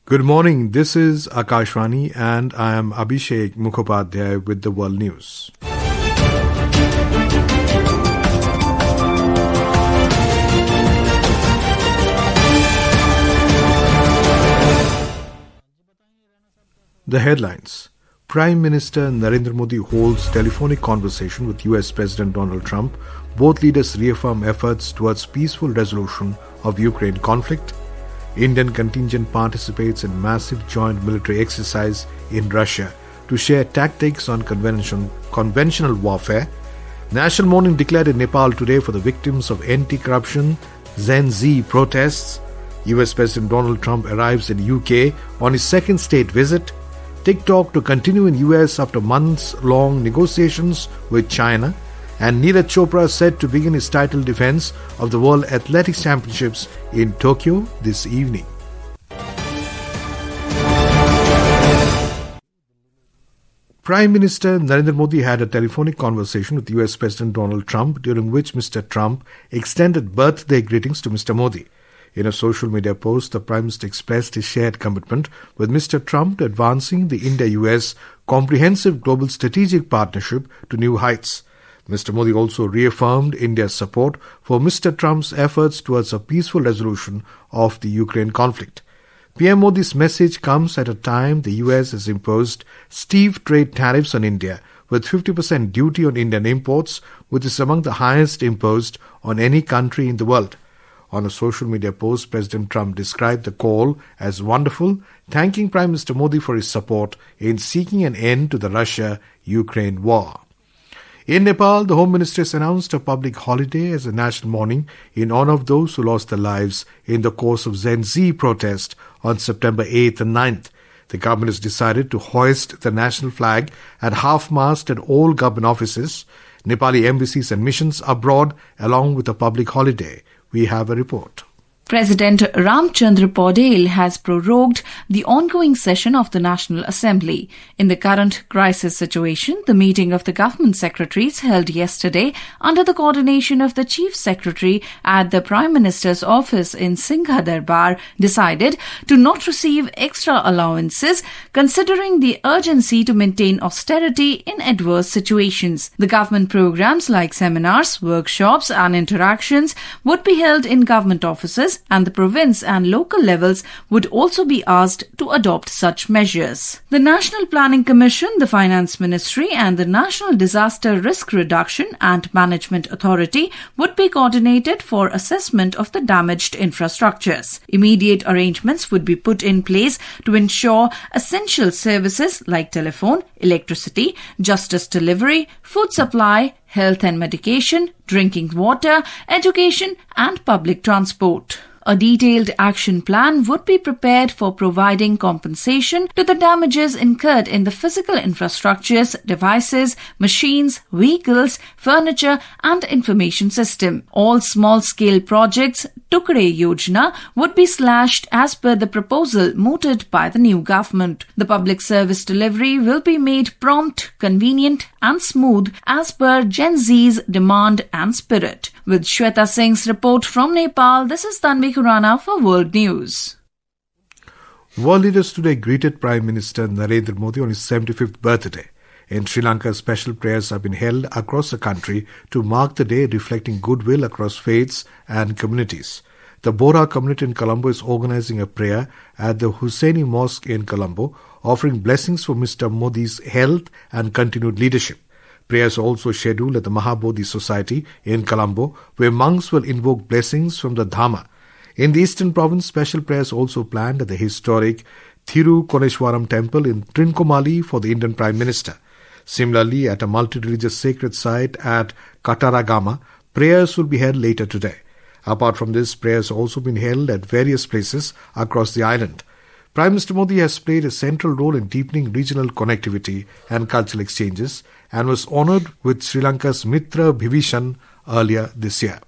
Good morning, this is Akashvani and I am Abhishek Mukhopadhyay with the World News. The headlines. Prime Minister Narendra Modi holds telephonic conversation with US President Donald Trump. Both leaders reaffirm efforts towards peaceful resolution of Ukraine conflict. Indian contingent participates in massive joint military exercise in Russia to share tactics on conventional warfare. National mourning declared in Nepal today for the victims of anti-corruption Gen Z protests. US President Donald Trump arrives in UK on his second state visit. TikTok to continue in US after months-long negotiations with China. And Neeraj Chopra said to begin his title defense of the World Athletics Championships in Tokyo this evening. Prime Minister Narendra Modi had a telephonic conversation with US President Donald Trump, during which Mr. Trump extended birthday greetings to Mr. Modi. In a social media post, the Prime Minister expressed his shared commitment with Mr. Trump to advancing the India-US comprehensive global strategic partnership to new heights. Mr. Modi also reaffirmed India's support for Mr. Trump's efforts towards a peaceful resolution of the Ukraine conflict. PM Modi's message comes at a time the US has imposed steep trade tariffs on India, with 50% duty on Indian imports, which is among the highest imposed on any country in the world. On a social media post, President Trump described the call as wonderful, thanking Prime Minister Modi for his support in seeking an end to the Russia-Ukraine war. In Nepal, the Home Ministry has announced a public holiday as a national mourning in honor of those who lost their lives in the course of Gen Z protest on September 8th and 9th. The government has decided to hoist the national flag at half-mast at all government offices, Nepali embassies and missions abroad, along with a public holiday. We have a report. President Ramchandra Paudel has prorogued the ongoing session of the National Assembly. In the current crisis situation, the meeting of the government secretaries held yesterday under the coordination of the Chief Secretary at the Prime Minister's office in Singha Darbar decided to not receive extra allowances, considering the urgency to maintain austerity in adverse situations. The government programs like seminars, workshops and interactions would be held in government offices, and the province and local levels would also be asked to adopt such measures. The National Planning Commission, the Finance Ministry and the National Disaster Risk Reduction and Management Authority would be coordinated for assessment of the damaged infrastructures. Immediate arrangements would be put in place to ensure essential services like telephone, electricity, justice delivery, food supply, health and medication, drinking water, education and public transport. A detailed action plan would be prepared for providing compensation to the damages incurred in the physical infrastructures, devices, machines, vehicles, furniture and information system. All small-scale projects, Tukde Yojana, would be slashed as per the proposal mooted by the new government. The public service delivery will be made prompt, convenient and smooth as per Gen Z's demand and spirit. With Shweta Singh's report from Nepal, this is Tanvi Khurana for World News. World leaders today greeted Prime Minister Narendra Modi on his 75th birthday. In Sri Lanka, special prayers have been held across the country to mark the day, reflecting goodwill across faiths and communities. The Bora community in Colombo is organizing a prayer at the Hussaini Mosque in Colombo, offering blessings for Mr. Modi's health and continued leadership. Prayers are also scheduled at the Mahabodhi Society in Colombo, where monks will invoke blessings from the Dhamma. In the Eastern Province, special prayers also planned at the historic Thirukoneshwaram Temple in Trincomalee for the Indian Prime Minister. Similarly, at a multi-religious sacred site at Kataragama, prayers will be held later today. Apart from this, prayers have also been held at various places across the island. Prime Minister Modi has played a central role in deepening regional connectivity and cultural exchanges and was honoured with Sri Lanka's Mitra Bhivishan earlier this year.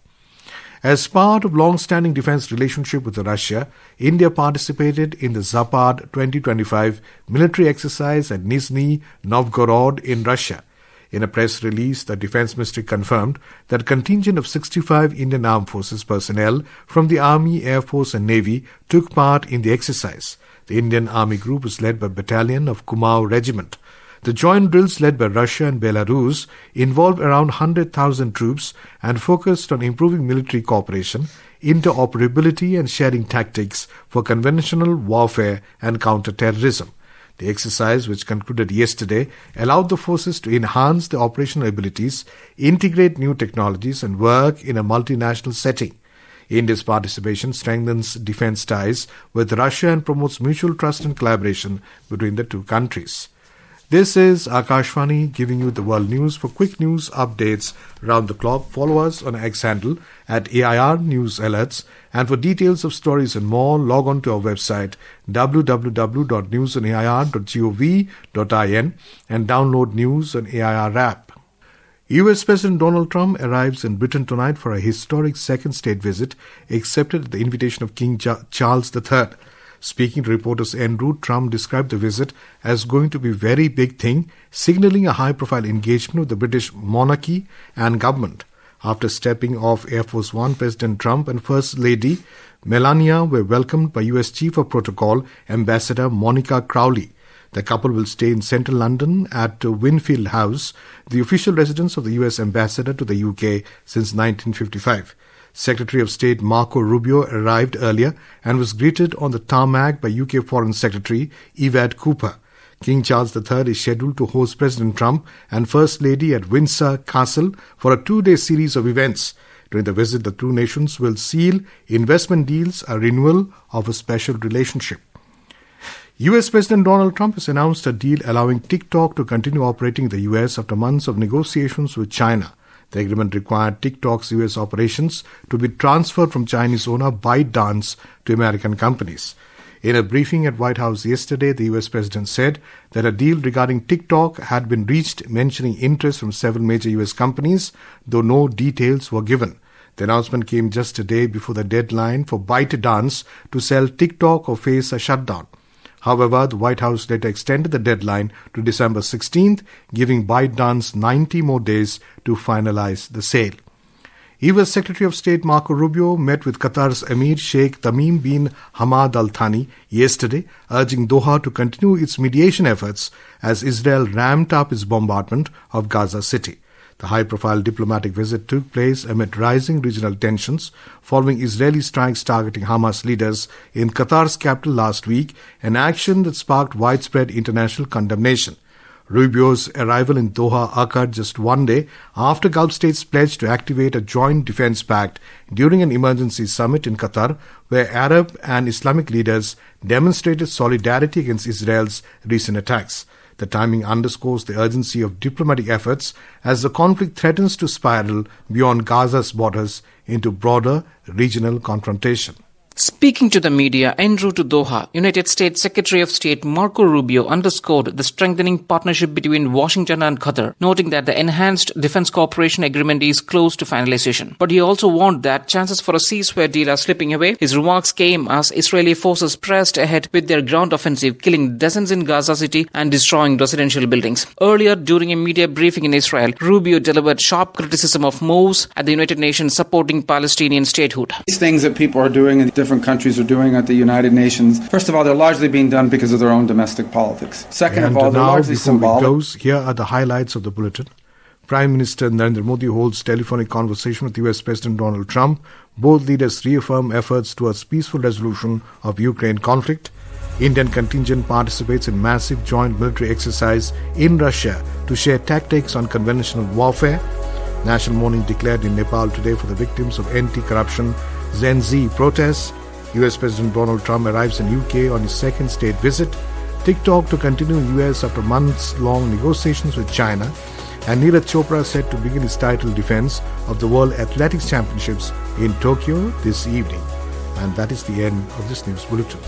As part of long-standing defence relationship with Russia, India participated in the Zapad 2025 military exercise at Nizhny Novgorod in Russia. In a press release, the Defence Ministry confirmed that a contingent of 65 Indian Armed Forces personnel from the Army, Air Force and Navy took part in the exercise. The Indian Army group was led by a battalion of Kumaon Regiment. The joint drills led by Russia and Belarus involved around 100,000 troops and focused on improving military cooperation, interoperability and sharing tactics for conventional warfare and counter-terrorism. The exercise, which concluded yesterday, allowed the forces to enhance their operational abilities, integrate new technologies and work in a multinational setting. India's participation strengthens defence ties with Russia and promotes mutual trust and collaboration between the two countries. This is Akashvani giving you the world news. For quick news updates round the clock, follow us on X handle at AIR News Alerts. And for details of stories and more, log on to our website www.newsonair.gov.in and download News on AIR app. US President Donald Trump arrives in Britain tonight for a historic second state visit accepted at the invitation of King Charles III. Speaking to reporters en route, Trump described the visit as going to be a very big thing, signaling a high-profile engagement with the British monarchy and government. After stepping off Air Force One, President Trump and First Lady Melania were welcomed by U.S. Chief of Protocol, Ambassador Monica Crowley. The couple will stay in central London at Winfield House, the official residence of the U.S. Ambassador to the UK since 1955. Secretary of State Marco Rubio arrived earlier and was greeted on the tarmac by UK Foreign Secretary Yvette Cooper. King Charles III is scheduled to host President Trump and First Lady at Windsor Castle for a 2-day series of events. During the visit, the two nations will seal investment deals, a renewal of a special relationship. US President Donald Trump has announced a deal allowing TikTok to continue operating in the US after months of negotiations with China. The agreement required TikTok's US operations to be transferred from Chinese owner ByteDance to American companies. In a briefing at White House yesterday, the US President said that a deal regarding TikTok had been reached, mentioning interest from several major US companies, though no details were given. The announcement came just a day before the deadline for ByteDance to sell TikTok or face a shutdown. However, the White House later extended the deadline to December 16th, giving ByteDance 90 more days to finalize the sale. US Secretary of State Marco Rubio met with Qatar's Emir Sheikh Tamim bin Hamad Al Thani yesterday, urging Doha to continue its mediation efforts as Israel ramped up its bombardment of Gaza City. The high-profile diplomatic visit took place amid rising regional tensions following Israeli strikes targeting Hamas leaders in Qatar's capital last week, an action that sparked widespread international condemnation. Rubio's arrival in Doha occurred just one day after Gulf states pledged to activate a joint defense pact during an emergency summit in Qatar, where Arab and Islamic leaders demonstrated solidarity against Israel's recent attacks. The timing underscores the urgency of diplomatic efforts as the conflict threatens to spiral beyond Gaza's borders into broader regional confrontation. Speaking to the media en route to Doha, United States Secretary of State Marco Rubio underscored the strengthening partnership between Washington and Qatar, noting that the enhanced defense cooperation agreement is close to finalization. But he also warned that chances for a ceasefire deal are slipping away. His remarks came as Israeli forces pressed ahead with their ground offensive, killing dozens in Gaza City and destroying residential buildings. Earlier, during a media briefing in Israel, Rubio delivered sharp criticism of moves at the United Nations supporting Palestinian statehood. These things that people are doing in different countries are doing at the United Nations, first of all, they're largely being done because of their own domestic politics. Second of all, they're largely symbolic. Here are the highlights of the bulletin. Prime Minister Narendra Modi holds telephonic conversation with US President Donald Trump. Both leaders reaffirm efforts towards peaceful resolution of Ukraine conflict. Indian contingent participates in massive joint military exercise in Russia to share tactics on conventional warfare. National mourning declared in Nepal today for the victims of anti-corruption Gen Z protests. US President Donald Trump arrives in UK on his second state visit. TikTok to continue in US after months-long negotiations with China. And Neeraj Chopra set to begin his title defense of the World Athletics Championships in Tokyo this evening. And that is the end of this news bulletin.